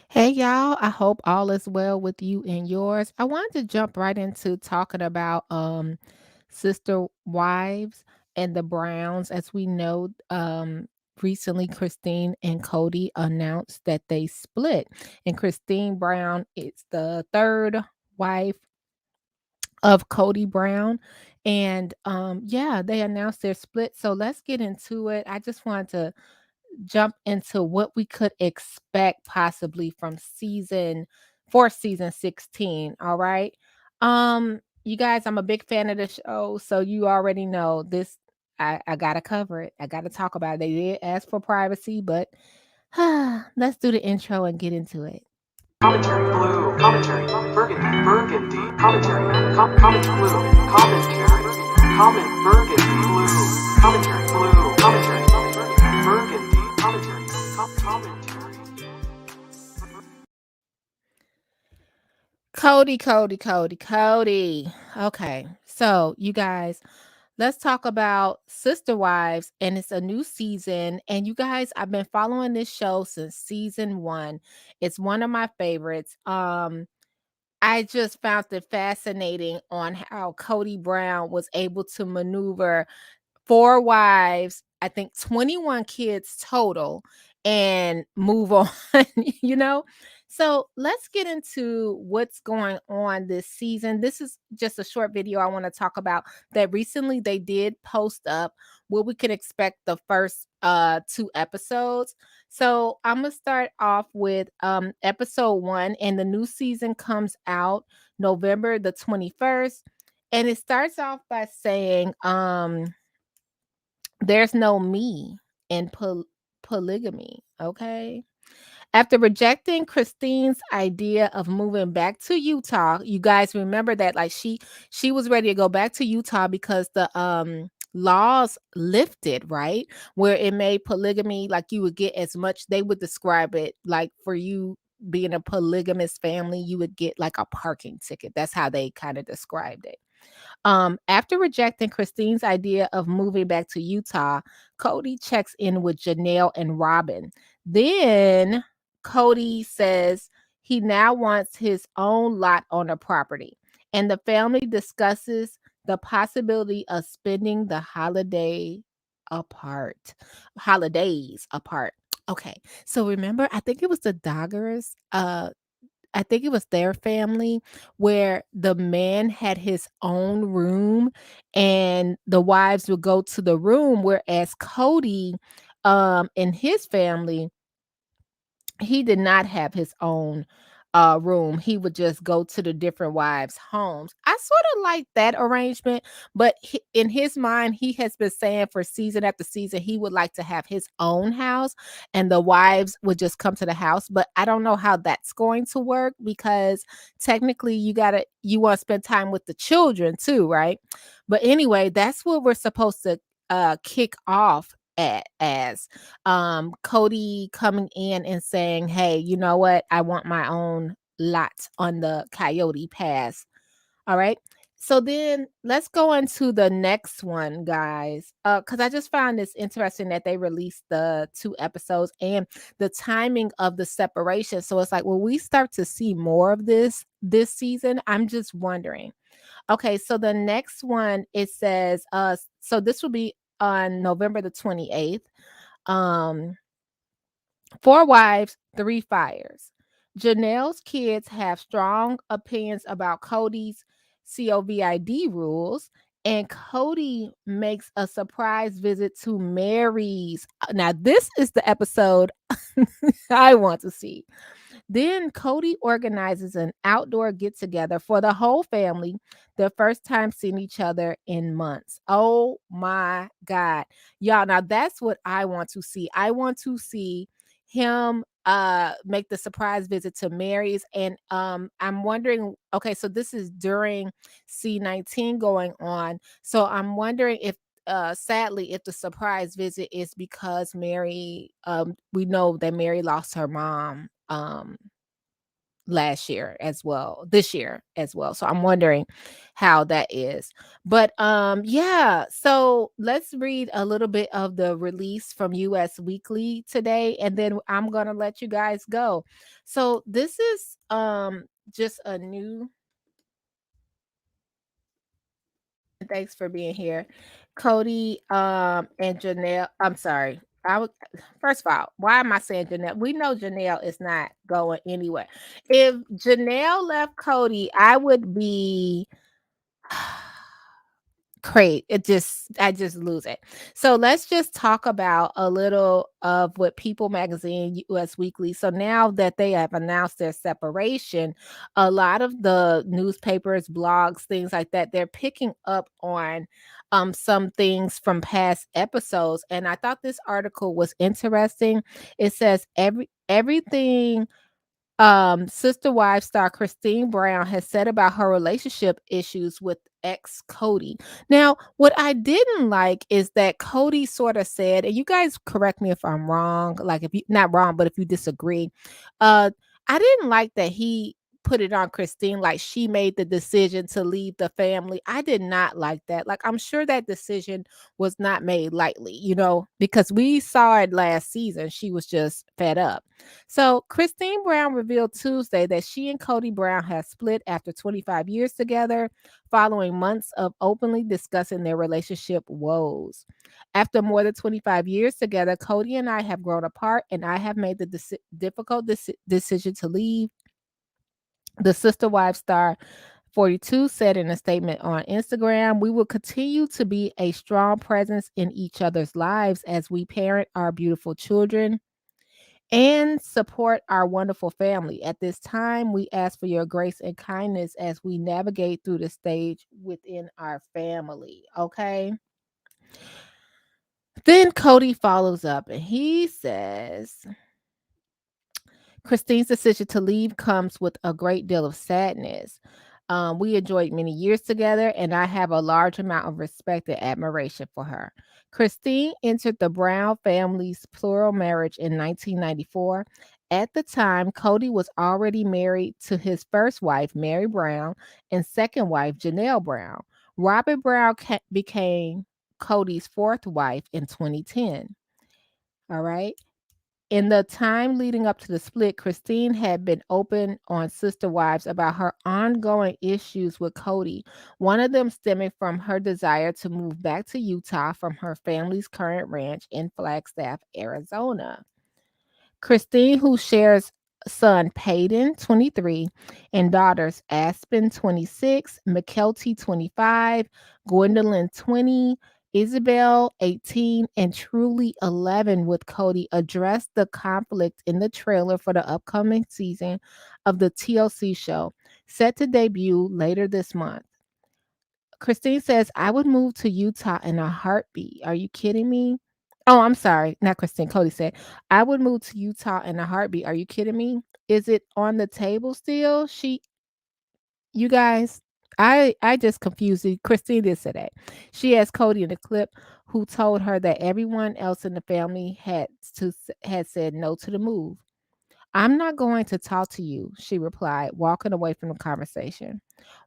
Hey y'all, I hope all is well with you and yours. I wanted to jump right into talking about sister wives and the Browns. As we know, recently Christine and Cody announced that they split. And Christine Brown is the third wife of Cody Brown. And yeah, they announced their split. So let's get into it. I just wanted to jump into what we could expect possibly from season 16. All right. You guys, I'm a big fan of the show, so you already know this. I gotta cover it. I gotta talk about it. They did ask for privacy, but let's do the intro and get into it. Commentary blue, commentary, burgundy, commentary, comment blue, commentary, comment burgundy blue, commentary, burgundy, commentary. Cody. Okay, so you guys, let's talk about Sister Wives, and it's a new season. And you guys, I've been following this show since season one. It's one of my favorites. I just found it fascinating on how Cody Brown was able to maneuver 4 wives, I think 21 kids total, and move on, you know? So let's get into what's going on this season. This is just a short video I want to talk about that recently they did post up what we could expect the first 2 episodes. So I'm gonna start off with episode 1, and the new season comes out November the 21st. And it starts off by saying, there's no me in polygamy, okay? After rejecting Christine's idea of moving back to Utah, you guys remember that like she was ready to go back to Utah because the laws lifted, right? Where it made polygamy like you would get as much, they would describe it like for you being a polygamous family, you would get like a parking ticket. That's how they kind of described it. After rejecting Christine's idea of moving back to Utah, Cody checks in with Janelle and Robyn. Then Cody says he now wants his own lot on the property, and the family discusses the possibility of spending the holidays apart. Okay, so remember, I think it was the Doggers. I think it was their family where the man had his own room and the wives would go to the room, whereas Cody, and his family, he did not have his own room. He would just go to the different wives' homes. I sort of like that arrangement, but in his mind, he has been saying for season after season he would like to have his own house and the wives would just come to the house. But I don't know how that's going to work because technically you want to spend time with the children too, right? But anyway, that's what we're supposed to kick off as Cody coming in and saying, "Hey, you know what? I want my own lot on the Coyote Pass." All right. So then let's go into the next one, guys. Because I just found this interesting that they released the 2 episodes and the timing of the separation. So it's like, will we start to see more of this season? I'm just wondering. Okay, so the next one it says, so this will be on November the 28th. Um, 4 wives, 3 fires. Janelle's kids have strong opinions about Cody's COVID rules, and Cody makes a surprise visit to Mary's. Now, this is the episode I want to see. Then Cody organizes an outdoor get together for the whole family, the first time seeing each other in months. Oh my God. Y'all, now that's what I want to see. I want to see him make the surprise visit to Mary's. And I'm wondering, okay, so this is during C19 going on. So I'm wondering if sadly if the surprise visit is because Mary we know that Mary lost her mom last year as well, this year as well. So I'm wondering how that is. But yeah, so let's read a little bit of the release from US Weekly today, and then I'm going to let you guys go. So this is just a new, thanks for being here. Cody and Janelle, I'm sorry. I would first of all, why am I saying Janelle? We know Janelle is not going anywhere. If Janelle left Cody, I would be great. I just lose it. So let's just talk about a little of what People Magazine, US Weekly. So now that they have announced their separation, a lot of the newspapers, blogs, things like that, they're picking up on some things from past episodes. And I thought this article was interesting. It says everything Sister Wives star Christine Brown has said about her relationship issues with ex Cody. Now, what I didn't like is that Cody sort of said, and you guys correct me if I'm wrong, like if you not wrong, but if you disagree, uh, I didn't like that he put it on Christine like she made the decision to leave the family. I did not like that. Like I'm sure that decision was not made lightly, because we saw it last season. She was just fed up. So, Christine Brown revealed Tuesday that she and Cody Brown have split after 25 years together, following months of openly discussing their relationship woes. After more than 25 years together, Cody and I have grown apart, and I have made the difficult decision to leave. The Sister Wives star 42 said in a statement on Instagram, "We will continue to be a strong presence in each other's lives as we parent our beautiful children and support our wonderful family. At this time, we ask for your grace and kindness as we navigate through the stage within our family." Okay. Then Cody follows up and he says, Christine's decision to leave comes with a great deal of sadness. We enjoyed many years together, and I have a large amount of respect and admiration for her. Christine entered the Brown family's plural marriage in 1994. At the time, Cody was already married to his first wife, Mary Brown, and second wife, Janelle Brown. Robyn Brown became Cody's fourth wife in 2010. All right. In the time leading up to the split, Christine had been open on Sister Wives about her ongoing issues with Cody, one of them stemming from her desire to move back to Utah from her family's current ranch in Flagstaff, Arizona. Christine, who shares son Peyton, 23, and daughters Aspen, 26, McKelty, 25, Gwendolyn, 20, Isabel, 18, and Truly, 11, with Cody, addressed the conflict in the trailer for the upcoming season of the TLC show, set to debut later this month. Christine says, "I would move to Utah in a heartbeat. Are you kidding me?" Oh, I'm sorry. Not Christine. Cody said, "I would move to Utah in a heartbeat. Are you kidding me? Is it on the table still?" You guys, I just confused you. Christine did say that. She asked Cody in the clip, who told her that everyone else in the family had said no to the move. "I'm not going to talk to you," she replied, walking away from the conversation.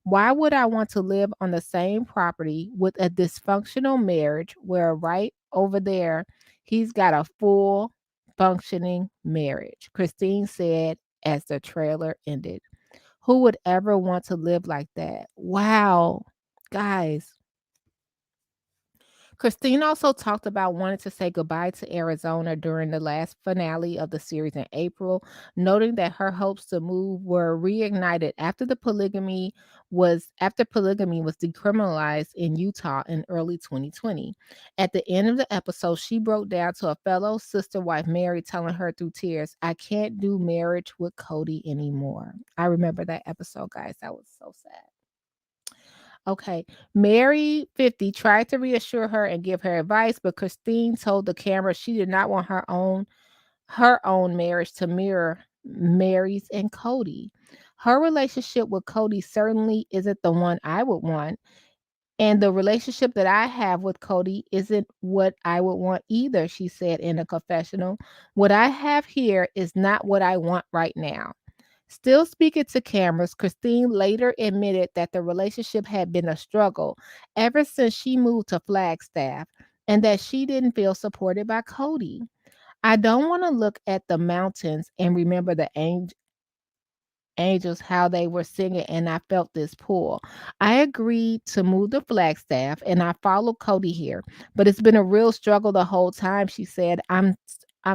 "Why would I want to live on the same property with a dysfunctional marriage where right over there he's got a full functioning marriage?" Christine said as the trailer ended. Who would ever want to live like that? Wow. Guys, Christine also talked about wanting to say goodbye to Arizona during the last finale of the series in April, noting that her hopes to move were reignited after polygamy was decriminalized in Utah in early 2020. At the end of the episode, she broke down to a fellow sister wife, Mary, telling her through tears, "I can't do marriage with Cody anymore." I remember that episode, guys. That was so sad. Okay. Mary, 50, tried to reassure her and give her advice, but Christine told the camera she did not want her own marriage to mirror Mary's and Cody. Her relationship with Cody certainly isn't the one I would want, and the relationship that I have with Cody isn't what I would want either, she said in a confessional. "What I have here is not what I want right now." Still speaking to cameras, Christine later admitted that the relationship had been a struggle ever since she moved to Flagstaff and that she didn't feel supported by Cody. I don't want to look at the mountains and remember the angels how they were singing, and I felt this pull. I agreed to move to Flagstaff and I followed Cody here, but it's been a real struggle the whole time. She said, I'm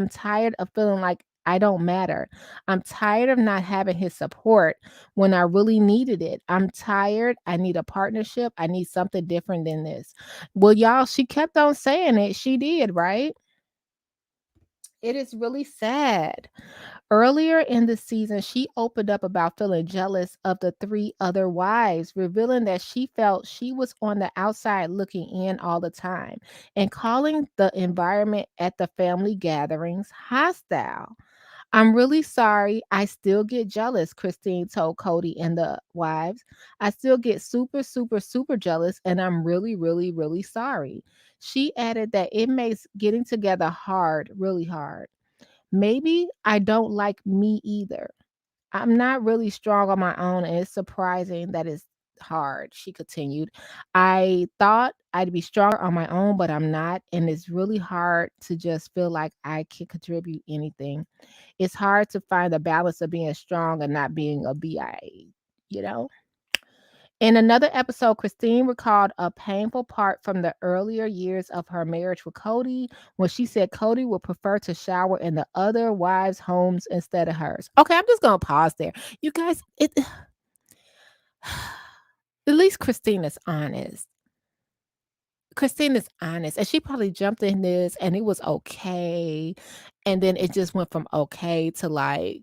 tired of feeling like I don't matter. I'm tired of not having his support when I really needed it. I'm tired. I need a partnership. I need something different than this. Well, y'all, she kept on saying it. She did, right? It is really sad. Earlier in the season, she opened up about feeling jealous of the three other wives, revealing that she felt she was on the outside looking in all the time and calling the environment at the family gatherings hostile. I'm really sorry. I still get jealous, Christine told Cody and the wives. I still get super, super, super jealous, and I'm really, really, really sorry. She added that it makes getting together hard, really hard. Maybe I don't like me either. I'm not really strong on my own, and it's surprising that it's hard. She continued, I thought I'd be stronger on my own, but I'm not. And it's really hard to just feel like I can contribute anything. It's hard to find the balance of being strong and not being a BIA, you know? In another episode, Christine recalled a painful part from the earlier years of her marriage with Cody when she said Cody would prefer to shower in the other wives' homes instead of hers. Okay, I'm just going to pause there. You guys, at least Christina's honest. Christina's honest, and she probably jumped in this and it was okay. And then it just went from okay to like,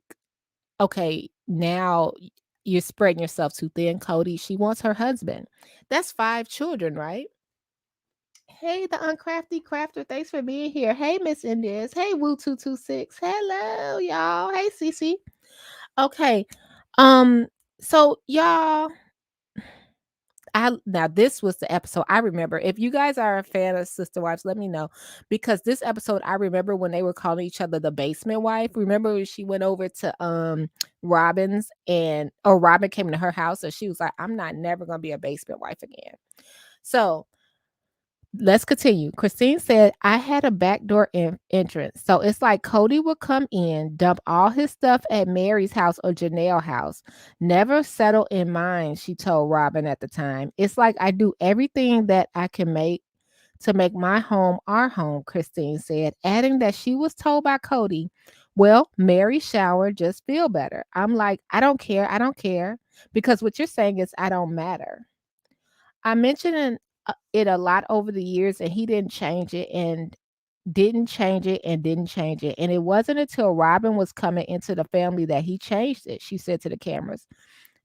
okay, now you're spreading yourself too thin, Cody. She wants her husband. That's 5 children, right? Hey, the uncrafty crafter. Thanks for being here. Hey, Miss Indes. Hey, Woo226. Hello, y'all. Hey, Cece. Okay. Um, so y'all, I now this was the episode I remember. If you guys are a fan of Sister Wives, let me know because this episode I remember when they were calling each other the basement wife. Remember when she went over to Robin's and or Robin came to her house and she was like, "I'm not never gonna be a basement wife again." So let's continue. Christine said, I had a backdoor entrance. So it's like Cody would come in, dump all his stuff at Mary's house or Janelle's house. Never settle in mine, she told Robin at the time. It's like I do everything that I can make to make my home our home, Christine said, adding that she was told by Cody, well, Mary shower, just feel better. I'm like, I don't care. I don't care. Because what you're saying is I don't matter. I mentioned it a lot over the years, and he didn't change it and didn't change it and didn't change it. And it wasn't until Robin was coming into the family that he changed it, she said to the cameras.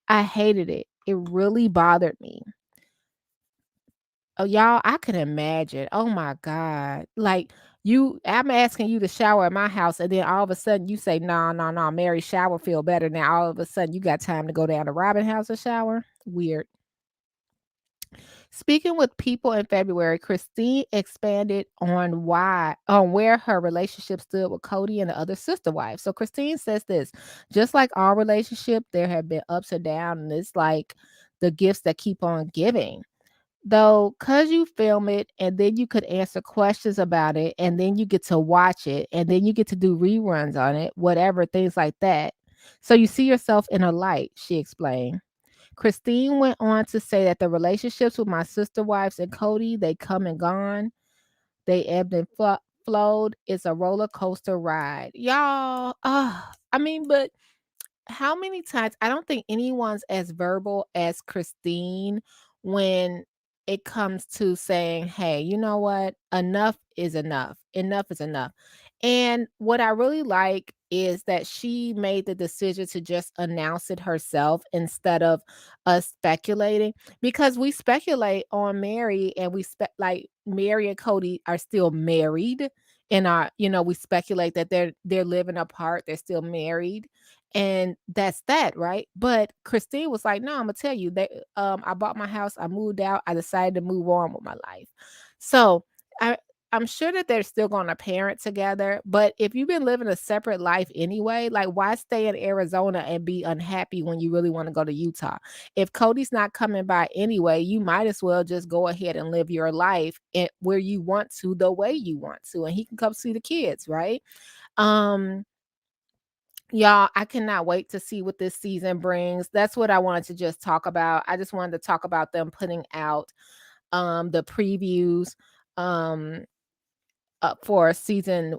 I hated it. It really bothered me. Oh, y'all, I could imagine. Oh my God. Like I'm asking you to shower at my house, and then all of a sudden you say, no, no, no, Mary shower feel better. Now all of a sudden you got time to go down to Robin house and shower. Weird. Speaking with people in February, Christine expanded on where her relationship stood with Cody and the other sister wives. So Christine says this, just like our relationship, there have been ups and downs, and it's like the gifts that keep on giving. Though, cause you film it and then you could answer questions about it, and then you get to watch it, and then you get to do reruns on it, whatever, things like that. So you see yourself in a light, she explained. Christine went on to say that the relationships with my sister wives and Cody, they come and gone. They ebbed and flowed. It's a roller coaster ride. Y'all, I mean, but how many times I don't think anyone's as verbal as Christine when it comes to saying, "Hey, you know what? Enough is enough. Enough is enough." And what I really like is that she made the decision to just announce it herself instead of us speculating, because we speculate on Mary and like Mary and Cody are still married, and we speculate that they're living apart, they're still married, and that's that, right? But Christine was like, no, I'm gonna tell you that I bought my house, I moved out, I decided to move on with my life. So I'm sure that they're still gonna parent together, but if you've been living a separate life anyway, like, why stay in Arizona and be unhappy when you really wanna go to Utah? If Cody's not coming by anyway, you might as well just go ahead and live your life where you want to, the way you want to, and he can come see the kids, right? Um, y'all, I cannot wait to see what this season brings. That's what I wanted to just talk about. I just wanted to talk about them putting out, the previews, um for season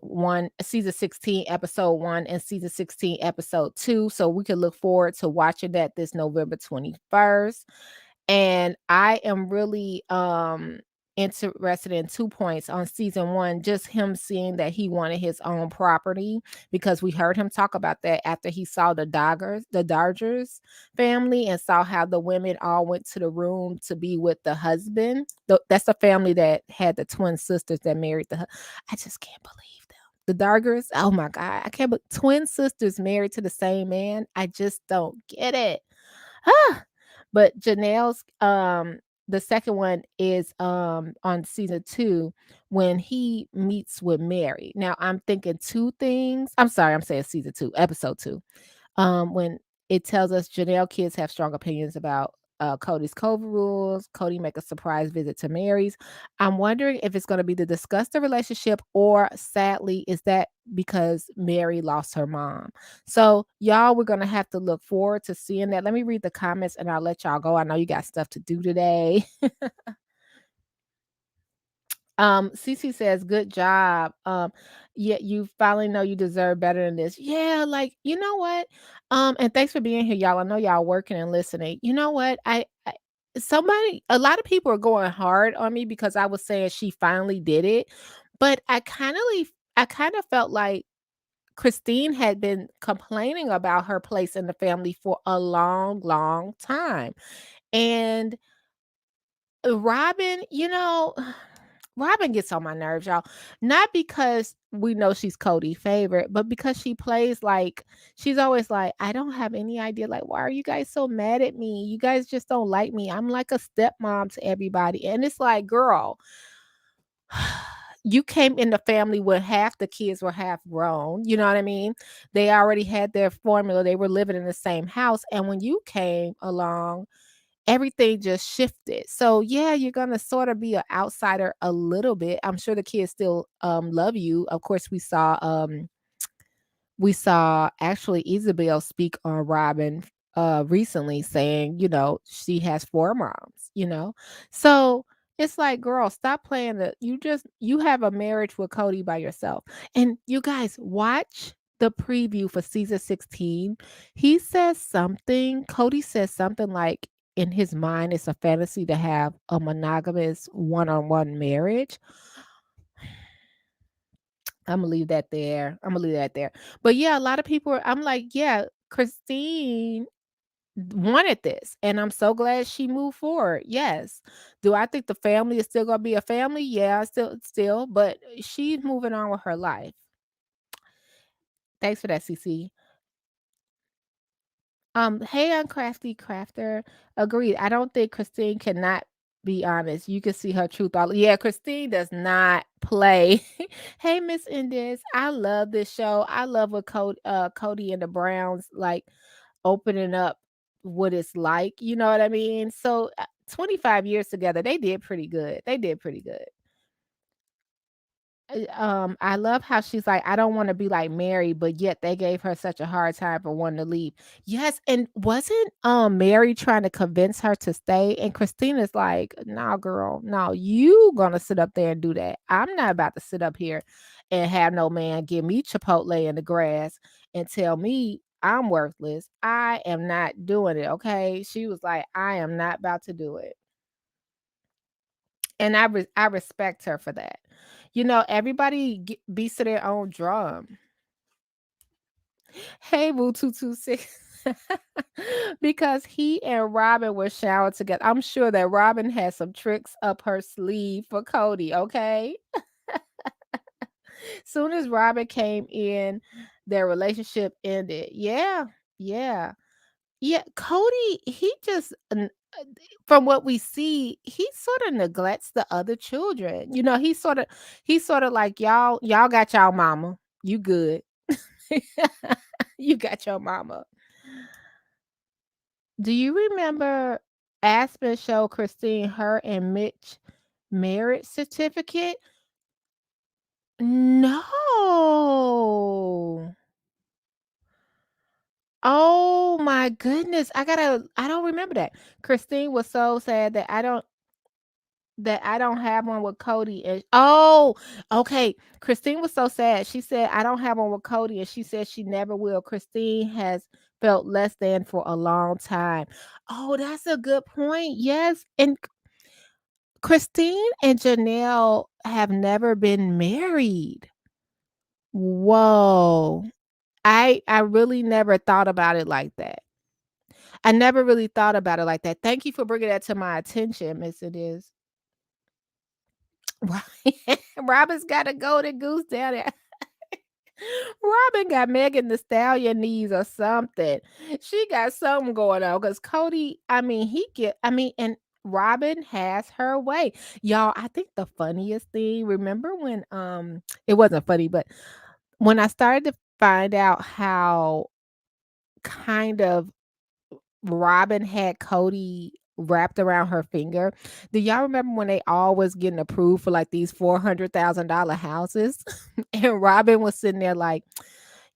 16, episode 1, and season 16, episode 2. So we can look forward to watching that this November 21st. And I am really interested in 2 points on season 1, just him seeing that he wanted his own property, because we heard him talk about that after he saw the Dodgers family, and saw how the women all went to the room to be with the husband. That's the family that had the twin sisters that married I just can't believe them. The Dodgers, oh my God, I can't, but twin sisters married to the same man. I just don't get it. Ah, but Janelle's, the second one is, on season 2, when he meets with Mary. Now, I'm thinking 2 things. I'm sorry, I'm saying season 2, episode 2. When it tells us Janelle kids have strong opinions about, Cody's code rules. Cody make a surprise visit to Mary's. I'm wondering if it's gonna be to discuss the relationship, or sadly, is that because Mary lost her mom? So, y'all, we're gonna have to look forward to seeing that. Let me read the comments and I'll let y'all go. I know you got stuff to do today. Cece says, "Good job. Yeah, you finally know you deserve better than this." Yeah, like, you know what? And thanks for being here, y'all. I know y'all working and listening. You know what? A lot of people are going hard on me because I was saying she finally did it, but I kind of felt like Christine had been complaining about her place in the family for a long, long time. And Robyn, Robyn gets on my nerves, y'all. Not because we know she's Cody's favorite, but because she plays like she's always like, I don't have any idea. Like, why are you guys so mad at me? You guys just don't like me. I'm like a stepmom to everybody. And it's like, girl, you came in the family where half the kids were half grown. You know what I mean? They already had their formula. They were living in the same house. And when you came along, everything just shifted. So yeah, you're gonna sort of be an outsider a little bit. I'm sure the kids still love you. Of course, we saw actually Isabel speak on Robyn recently, saying, she has 4 moms. So it's like, girl, stop playing you have a marriage with Cody by yourself. And you guys watch the preview for season 16. Cody says something like, in his mind it's a fantasy to have a monogamous one-on-one marriage. I'm gonna leave that there. But yeah, a lot of people I'm like, yeah, Christine wanted this, and I'm so glad she moved forward. Yes. Do I think the family is still gonna be a family? Yeah, still, but she's moving on with her life. Thanks for that, CC. Hey, Uncrafty Crafter. Agreed. I don't think Christine cannot be honest. You can see her truth all. Yeah, Christine does not play. Hey, Miss Indes. I love this show. I love what Cody and the Browns like opening up what it's like. You know what I mean? So 25 years together, they did pretty good. They did pretty good. I love how she's like, I don't want to be like Mary, but yet they gave her such a hard time for wanting to leave. Yes, and wasn't Mary trying to convince her to stay? And Christina's like, no, girl, no, you gonna sit up there and do that. I'm not about to sit up here and have no man give me Chipotle in the grass and tell me I'm worthless. I am not doing it. Okay. She was like, I am not about to do it. And I respect her for that. Everybody beats to their own drum. Hey, Boo 226. Because he and Robyn were showered together. I'm sure that Robyn has some tricks up her sleeve for Cody, okay? Soon as Robyn came in, their relationship ended. Yeah, yeah. Yeah, Cody, he just from what we see, he sorta neglects the other children. You know, he's sorta like, "Y'all got y'all mama. You good. You got your mama." Do you remember Aspen showed Christine her and Mitch marriage certificate? No. Oh my goodness. I don't remember that. Christine was so sad that I don't have one with Cody. And oh, okay. Christine was so sad. She said, I don't have one with Cody. And she said she never will. Christine has felt less than for a long time. Oh, that's a good point. Yes. And Christine and Janelle have never been married. Whoa. I really never thought about it like that. I never really thought about it like that. Thank you for bringing that to my attention, Miss It is. Right. Robin's got a golden goose down there. Robin got Megan the Stallion knees or something. She got something going on because Cody, I mean, and Robin has her way. Y'all, I think the funniest thing, remember when it wasn't funny, but when I started to find out how kind of Robin had Cody wrapped around her finger. Do y'all remember when they all was getting approved for like these $400,000 houses? And Robin was sitting there like,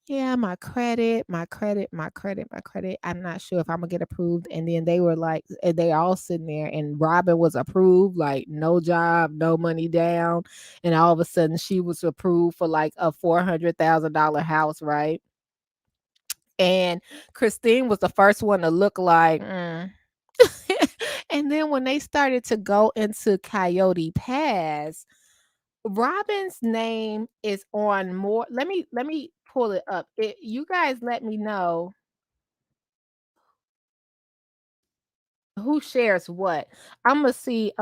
yeah, my credit, my credit, my credit, my credit. I'm not sure if I'm gonna get approved. And then they were like, and they all sitting there, and Robin was approved, like no job, no money down. And all of a sudden she was approved for like a $400,000 house, right? And Christine was the first one to look like, "Mm." And then when they started to go into Coyote Pass, Robin's name is on more. Let me pull it up. You guys let me know who shares what. I'm gonna see.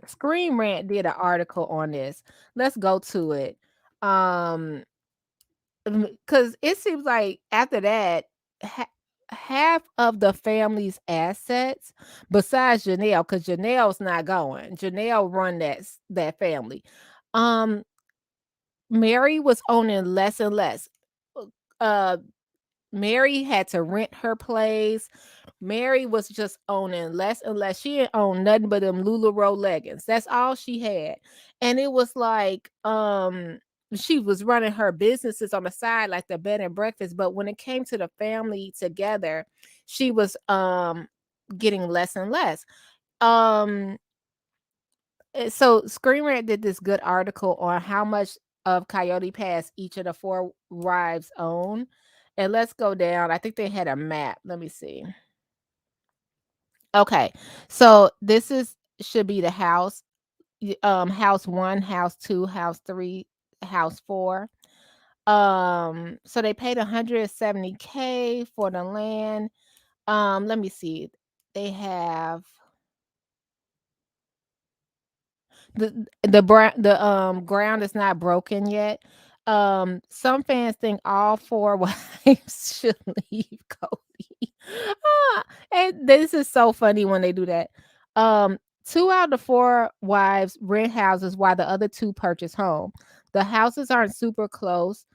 Screen Rant did an article on this. Let's go to it. Um, because it seems like after that, ha- half of the family's assets, besides Janelle, because Janelle's not going. Janelle run that family. Um, Mary was owning less and less. Uh, Mary had to rent her place. Mary was just owning less and less. She didn't own nothing but them LuLaRoe leggings. That's all she had. And it was like, she was running her businesses on the side, like the bed and breakfast. But when it came to the family together, she was getting less and less. Um, so Screen Rant did this good article on how much of Coyote Pass each of the four wives own. And let's go down. I think they had a map. Let me see. Okay. So this is should be the house. House 1, house 2, house 3, house 4. So they paid 170K for the land. Let me see. They have ground is not broken yet. Some fans think all four wives should leave Cody. Ah, and this is so funny when they do that. Two out of the four wives rent houses while the other two purchase home. The houses aren't super close,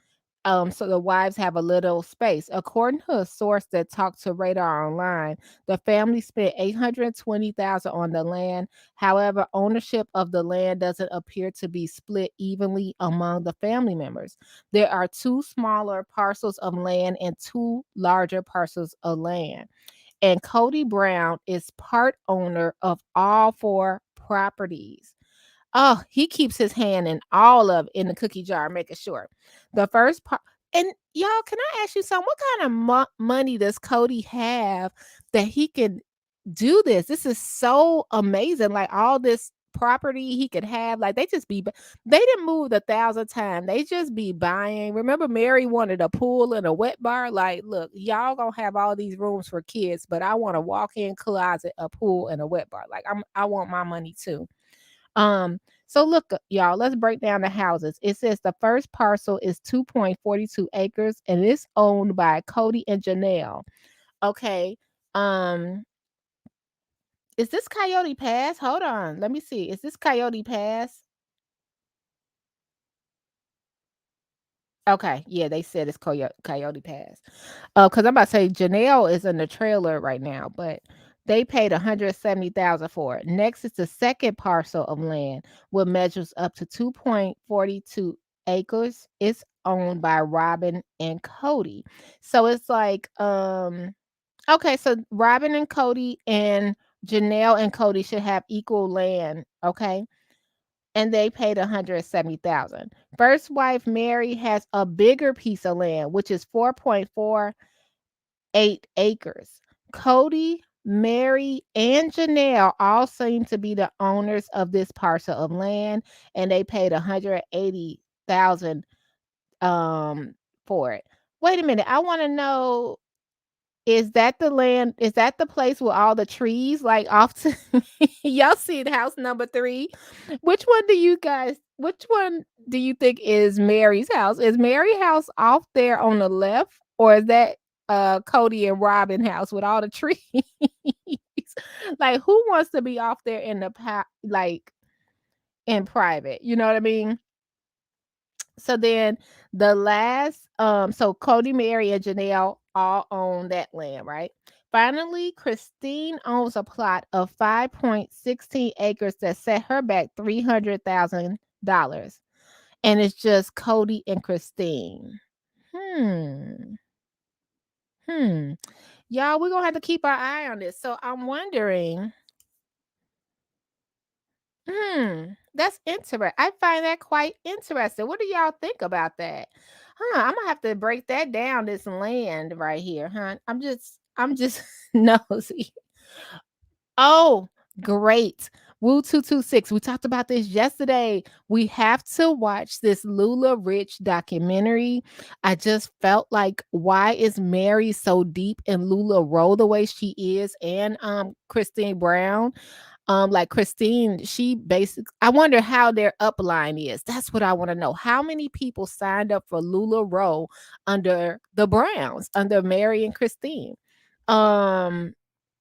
so the wives have a little space. According to a source that talked to Radar Online, the family spent 820,000 on the land. However, ownership of the land doesn't appear to be split evenly among the family members. There are two smaller parcels of land and two larger parcels of land. And Cody Brown is part owner of all four properties. Oh, he keeps his hand in all of in the cookie jar, making sure. The first part, and y'all, can I ask you something? What kind of money does Cody have that he can do this? This is so amazing. Like all this property he could have, like they didn't move 1,000 times. They just be buying. Remember, Mary wanted a pool and a wet bar. Like, look, y'all gonna have all these rooms for kids, but I want a walk-in closet, a pool, and a wet bar. Like, I want my money too. So look, y'all, let's break down the houses. It says the first parcel is 2.42 acres and it's owned by Cody and Janelle. Okay. Um, Is this Coyote Pass? Hold on. Let me see. Is this Coyote Pass? Okay. Yeah, they said it's Coyote Pass. Because I'm about to say Janelle is in the trailer right now, but they paid 170,000 for it. Next is the second parcel of land, which measures up to 2.42 acres. It's owned by Robyn and Cody. So it's like, okay, so Robyn and Cody and Janelle and Cody should have equal land, okay? And they paid 170,000. First wife Mary has a bigger piece of land, which is 4.48 acres. Cody, Mary, and Janelle all seem to be the owners of this parcel of land, and they paid 180,000 for it. Wait a minute, I want to know, is that the land? Is that the place with all the trees? Like off to y'all see the house number 3? Which one do you think is Mary's house? Is Mary house off there on the left, or is that Cody and Robyn house with all the trees? Like who wants to be off there in the like in private? You know what I mean? So then the last, so Cody, Mary, and Janelle all own that land, right? Finally, Christine owns a plot of 5.16 acres that set her back $300,000. And it's just Cody and Christine. Hmm. Hmm. Y'all, we're gonna have to keep our eye on this. So I'm wondering, that's interesting. I find that quite interesting. What do y'all think about that? Huh, I'm gonna have to break that down, this land right here, huh? I'm just nosy. Oh, great. Woo 226. We talked about this yesterday. We have to watch this Lula Rich documentary. I just felt like, why is Mary so deep in LuLaRoe the way she is, and Christine Brown? Like Christine, she basically, I wonder how their upline is. That's what I want to know. How many people signed up for LuLaRoe under the Browns, under Mary and Christine? Um,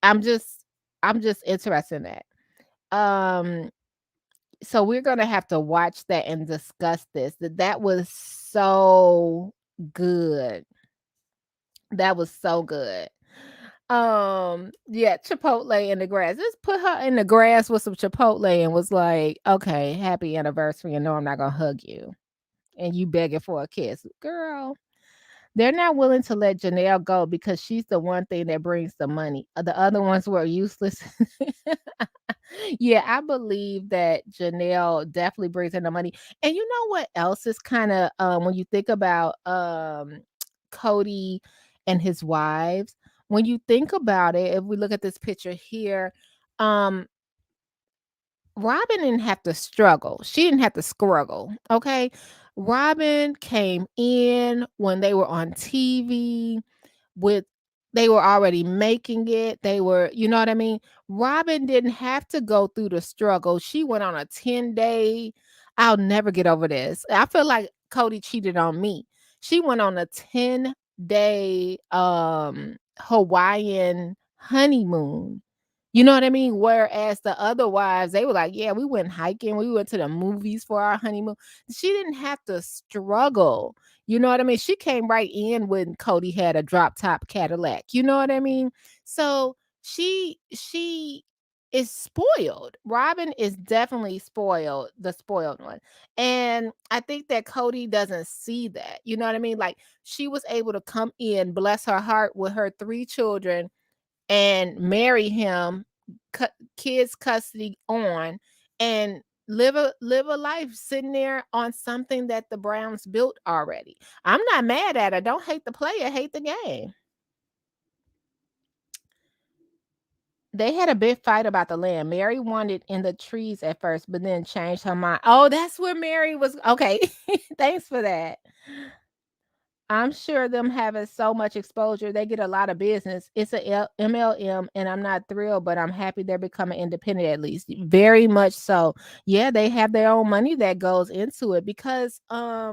I'm just I'm just interested in that. Um, so we're gonna have to watch that and discuss this. That was so good. That was so good. Yeah, Chipotle in the grass. Just put her in the grass with some Chipotle and was like, okay, happy anniversary. And no, I'm not gonna hug you. And you begging for a kiss. Girl, they're not willing to let Janelle go because she's the one thing that brings the money. The other ones were useless. Yeah, I believe that Janelle definitely brings in the money. And you know what else is kind of, when you think about Cody and his wives, when you think about it, if we look at this picture here, um Robyn didn't have to struggle. She didn't have to struggle. Okay. Robyn came in when they were on TV with, they were already making it. They were, you know what I mean? Robyn didn't have to go through the struggle. She went on a 10-day. I'll never get over this. I feel like Cody cheated on me. She went on a 10-day Hawaiian honeymoon. You know what I mean? Whereas the other wives, they were like, yeah, we went hiking, we went to the movies for our honeymoon. She didn't have to struggle. You know what I mean? She came right in when Cody had a drop top Cadillac. You know what I mean? So she is spoiled. Robyn is definitely spoiled, the spoiled one. And I think that Cody doesn't see that. You know what I mean? Like she was able to come in, bless her heart, with her 3 children and marry him, kids custody on, and live a life sitting there on something that the Browns built already. I'm not mad at her. Don't hate the player, hate the game. They had a big fight about the land. Mary wanted in the trees at first, but then changed her mind. Oh, that's where Mary was. Okay. Thanks for that. I'm sure them having so much exposure, they get a lot of business. It's a MLM, and I'm not thrilled, but I'm happy they're becoming independent at least. Very much so. Yeah, they have their own money that goes into it because I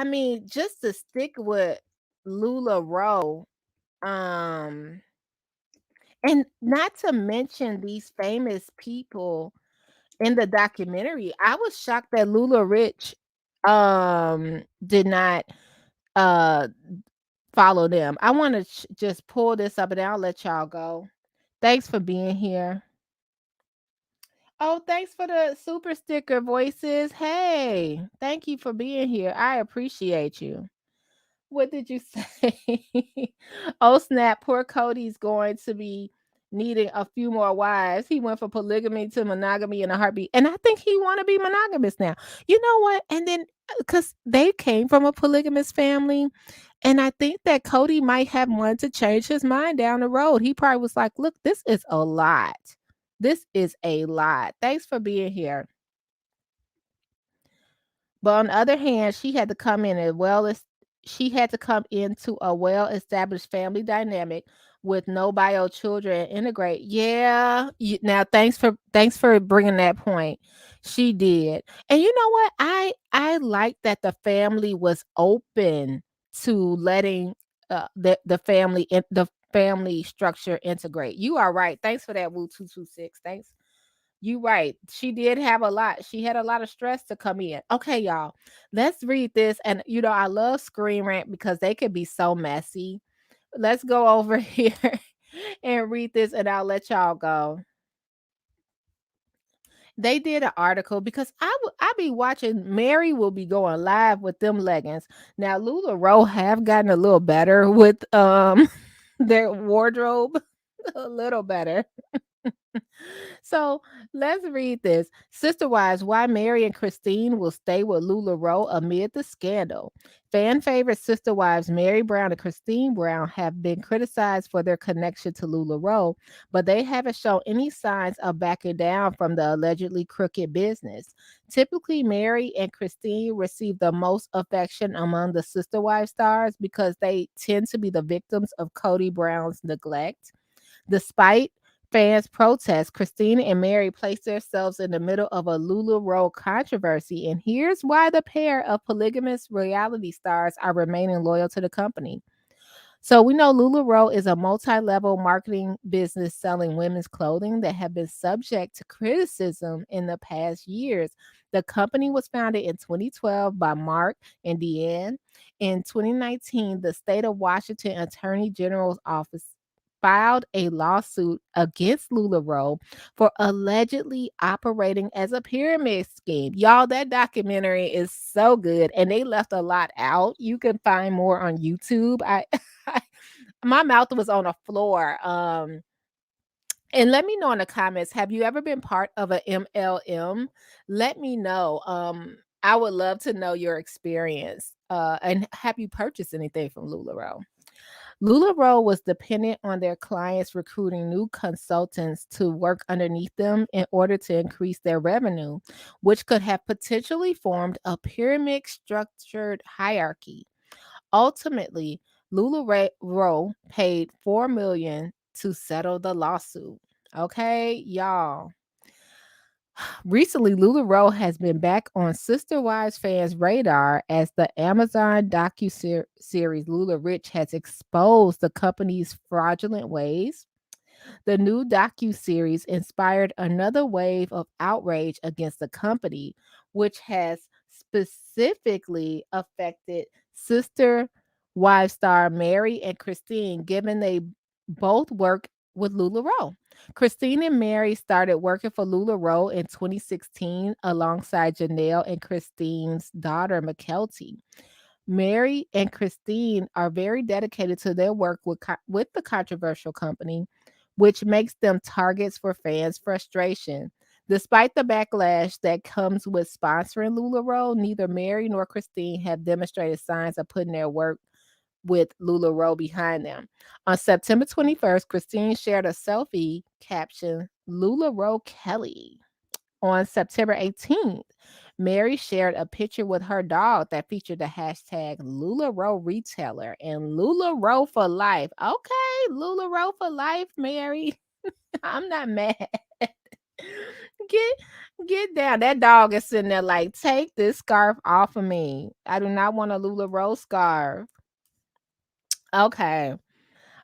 mean, just to stick with LuLaRoe, um And not to mention these famous people in the documentary. I was shocked that Lula Rich did not uh follow them. I want to just pull this up and I'll let y'all go. Thanks for being here. Oh, thanks for the super sticker voices. Hey, thank you for being here. I appreciate you. What did you say? Oh snap! Poor Cody's going to be needing a few more wives. He went from polygamy to monogamy in a heartbeat, and I think he want to be monogamous now. You know what? And then because they came from a polygamous family, and I think that Cody might have wanted to change his mind down the road. He probably was like, "Look, this is a lot. This is a lot." Thanks for being here. But on the other hand, she had to come into a well-established family dynamic with no bio children and integrate. Yeah, now thanks for bringing that point. She did, and you know what? I like that the family was open to letting the family structure integrate. You are right. Thanks for that, Woo 226. Thanks. You right. She did have a lot. She had a lot of stress to come in. Okay, y'all. Let's read this. And I love Screen Rant because they could be so messy. Let's go over here and read this and I'll let y'all go. They did an article because I be watching Mary will be going live with them leggings. Now LuLaRoe have gotten a little better with their wardrobe. A little better. So let's read this. Sister Wives, why Mary and Christine will stay with LuLaRoe amid the scandal. Fan favorite Sister Wives Mary Brown and Christine Brown have been criticized for their connection to LuLaRoe, but they haven't shown any signs of backing down from the allegedly crooked business. Typically, Mary and Christine receive the most affection among the Sister Wives stars because they tend to be the victims of Cody Brown's neglect. Despite fans' protests, Christina and Mary placed themselves in the middle of a LuLaRoe controversy, and here's why the pair of polygamous reality stars are remaining loyal to the company. So we know LuLaRoe is a multi-level marketing business selling women's clothing that have been subject to criticism in the past years. The company was founded in 2012 by Mark and Deanne. In 2019, the state of Washington Attorney General's office filed a lawsuit against LuLaRoe for allegedly operating as a pyramid scheme. Y'all, that documentary is so good and they left a lot out. You can find more on YouTube. My mouth was on the floor. And let me know in the comments, have you ever been part of a MLM? Let me know. I would love to know your experience. And have you purchased anything from LuLaRoe? LuLaRoe was dependent on their clients recruiting new consultants to work underneath them in order to increase their revenue, which could have potentially formed a pyramid structured hierarchy. Ultimately, LuLaRoe paid $4 million to settle the lawsuit. Okay, y'all. Recently, LuLaRoe has been back on Sister Wives fans' radar as the Amazon docu-series Lula Rich has exposed the company's fraudulent ways. The new docu-series inspired another wave of outrage against the company, which has specifically affected Sister Wives star Mary and Christine, given they both work with LuLaRoe. Christine and Mary started working for LuLaRoe in 2016 alongside Janelle and Christine's daughter, McKelty. Mary and Christine are very dedicated to their work with the controversial company, which makes them targets for fans' frustration. Despite the backlash that comes with sponsoring LuLaRoe, neither Mary nor Christine have demonstrated signs of putting their work with LuLaRoe behind them. On September 21st, Christine shared a selfie caption, LuLaRoe Kelly. On September 18th, Mary shared a picture with her dog that featured the hashtag LuLaRoe Retailer and LuLaRoe for life. Okay, LuLaRoe for life, Mary. I'm not mad. Get get down. That dog is sitting there like, take this scarf off of me. I do not want a LuLaRoe scarf. Okay.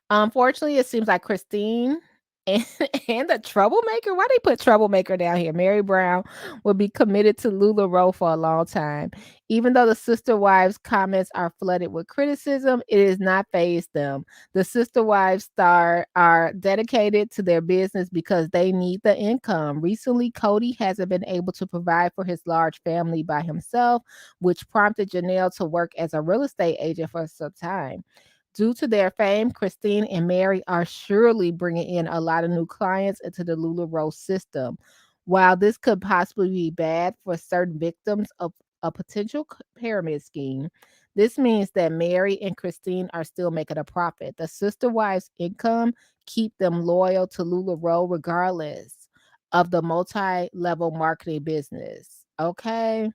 Unfortunately, it seems like Christine and, and a troublemaker. Why they put troublemaker down here? Mary Brown will be committed to LuLaRoe for a long time. Even though the sister wives' comments are flooded with criticism, it has not phased them. The sister wives star are dedicated to their business because they need the income. Recently, Cody hasn't been able to provide for his large family by himself, which prompted Janelle to work as a real estate agent for some time. Due to their fame, Christine and Mary are surely bringing in a lot of new clients into the LuLaRoe system. While this could possibly be bad for certain victims of a potential pyramid scheme, this means that Mary and Christine are still making a profit. The sister wives' income keep them loyal to LuLaRoe regardless of the multi-level marketing business. Okay.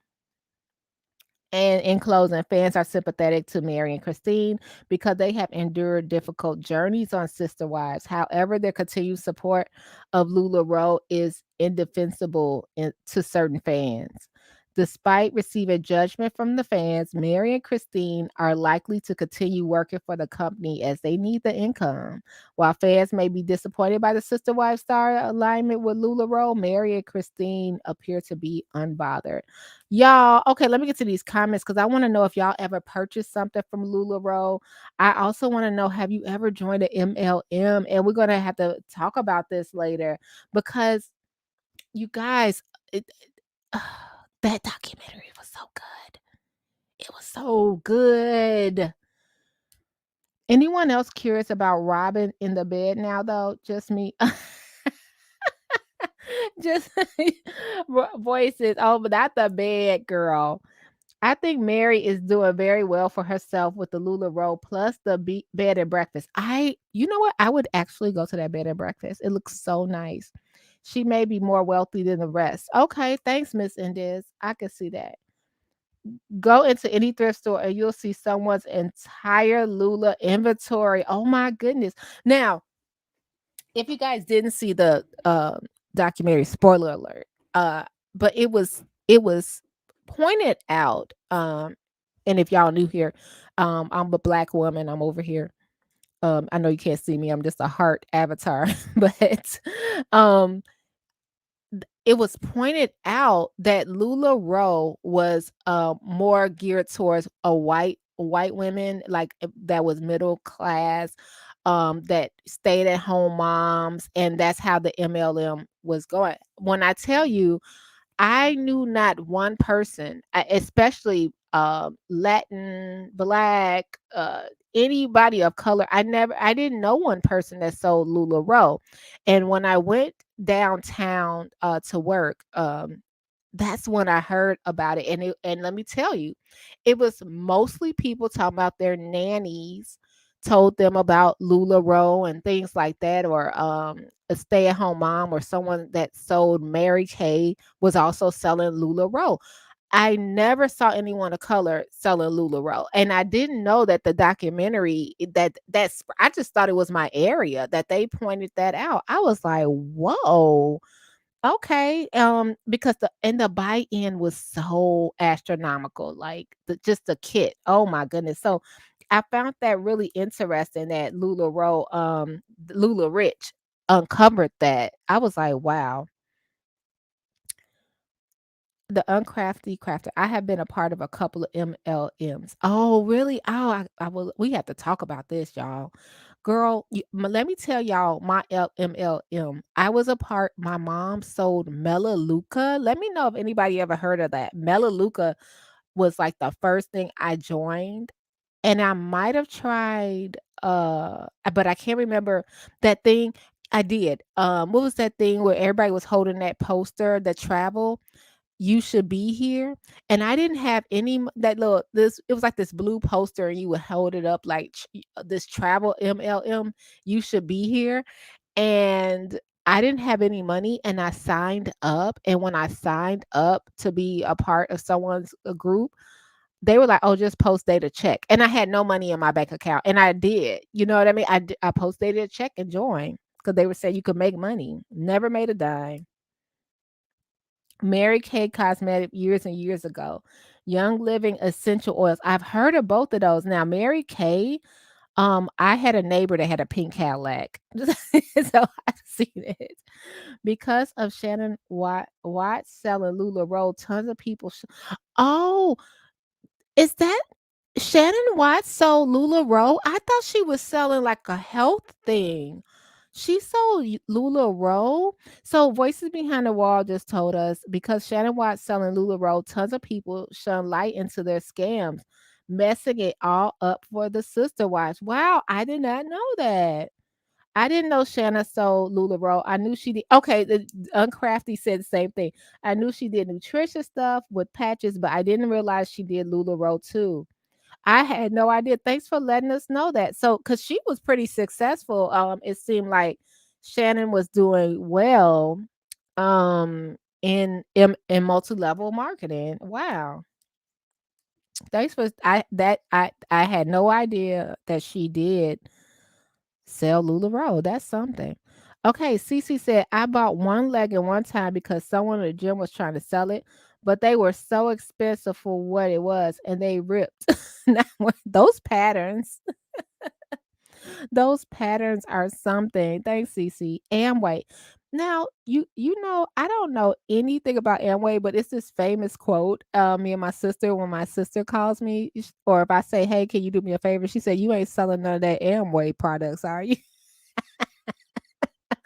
And in closing, fans are sympathetic to Mary and Christine because they have endured difficult journeys on Sister Wives. However, their continued support of LuLaRoe is indefensible to certain fans. Despite receiving judgment from the fans, Mary and Christine are likely to continue working for the company as they need the income. While fans may be disappointed by the Sister Wives star alignment with LuLaRoe, Mary and Christine appear to be unbothered. Y'all, okay, let me get to these comments because I want to know if y'all ever purchased something from LuLaRoe. I also want to know, have you ever joined an MLM? And we're gonna have to talk about this later because you guys, that documentary was so good. It was so good. Anyone else curious about Robyn in the bed now, though? Just me. Just voices. Oh, but not the bed, girl. I think Mary is doing very well for herself with the LuLaRoe plus the bed and breakfast. You know what? I would actually go to that bed and breakfast. It looks so nice. She may be more wealthy than the rest. Okay, thanks, Miss Indiz. I can see that. Go into any thrift store and you'll see someone's entire Lula inventory. Oh my goodness. Now, if you guys didn't see the documentary, spoiler alert, but it was pointed out, and if y'all new here, I'm a black woman, I'm over here. I know you can't see me, I'm just a heart avatar, but um it was pointed out that LuLaRoe was more geared towards a white women, like that was middle class, that stayed at home moms, and that's how the MLM was going. When I tell you, I knew not one person, especially Latin, Black, anybody of color. I didn't know one person that sold LuLaRoe. And when I went downtown to work, that's when I heard about it. And let me tell you, it was mostly people talking about their nannies told them about LuLaRoe and things like that, or a stay-at-home mom or someone that sold Mary Kay was also selling LuLaRoe. I never saw anyone of color selling LuLaRoe, and I didn't know that the documentary that's I just thought it was my area that they pointed that out. I was like, "Whoa, okay." Because the buy-in was so astronomical, like just the kit. Oh my goodness. So I found that really interesting that LuLaRoe, Lula Rich uncovered that. I was like, wow. The Uncrafty Crafter. I have been a part of a couple of MLMs. Oh, really? Oh, I will. We have to talk about this, y'all. Girl, let me tell y'all my MLM. I was a part. My mom sold Melaleuca. Let me know if anybody ever heard of that. Melaleuca was like the first thing I joined, and I might have tried. But I can't remember that thing. I did. What was that thing where everybody was holding that poster, the travel? You should be here. And I didn't have any that little this it was like this blue poster and you would hold it up like this travel MLM, you should be here. And I didn't have any money and I signed up. And when I signed up to be a part of someone's group, they were like, "Oh, just post data check." And I had no money in my bank account. And I did. You know what I mean? I post data a check and joined because they were saying you could make money. Never made a dime. Mary Kay Cosmetic years and years ago. Young Living essential oils. I've heard of both of those. Now, Mary Kay, I had a neighbor that had a pink Cadillac, so I've seen it. Because of Shannon Watts selling LuLaRoe, tons of people. Oh, is that Shannon Watts sold LuLaRoe? I thought she was selling like a health thing. She sold LuLaRoe. So Voices Behind the Wall just told us because Shannon Watts selling LuLaRoe, tons of people shone light into their scams, messing it all up for the sister wives. Wow, I did not know that. I didn't know Shanna sold LuLaRoe. I knew she did. Okay, the Uncrafty said the same thing. I knew she did nutrition stuff with patches, but I didn't realize she did LuLaRoe too. I had no idea. Thanks for letting us know that. So, because she was pretty successful, it seemed like Shannon was doing well, in multi-level marketing. Wow. Thanks for I had no idea that she did sell LuLaRoe. That's something. Okay, Cece said, I bought one legging one time because someone in the gym was trying to sell it, but they were so expensive for what it was and they ripped. Now, those patterns, those patterns are something. Thanks, Cece. Amway. Now, I don't know anything about Amway, but it's this famous quote. Me and my sister, when my sister calls me, or if I say, "Hey, can you do me a favor?" She said, "You ain't selling none of that Amway products, are you?"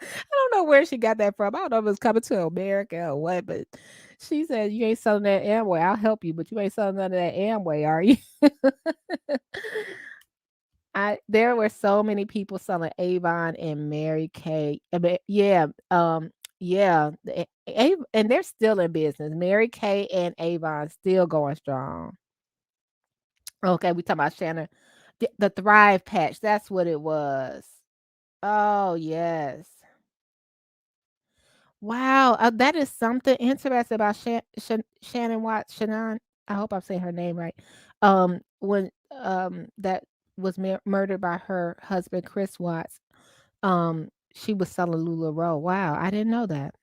I don't know where she got that from. I don't know if it's coming to America or what, but she said, "You ain't selling that Amway. I'll help you, but you ain't selling none of that Amway, are you?" I There were so many people selling Avon and Mary Kay. Yeah, and they're still in business. Mary Kay and Avon still going strong. Okay, we talking about Shannon, the Thrive patch. That's what it was. Oh yes. Wow, that is something interesting about Shannon Watts. Shannon, I hope I'm saying her name right. When that was murdered by her husband Chris Watts. She was selling LuLaRoe. Wow, I didn't know that.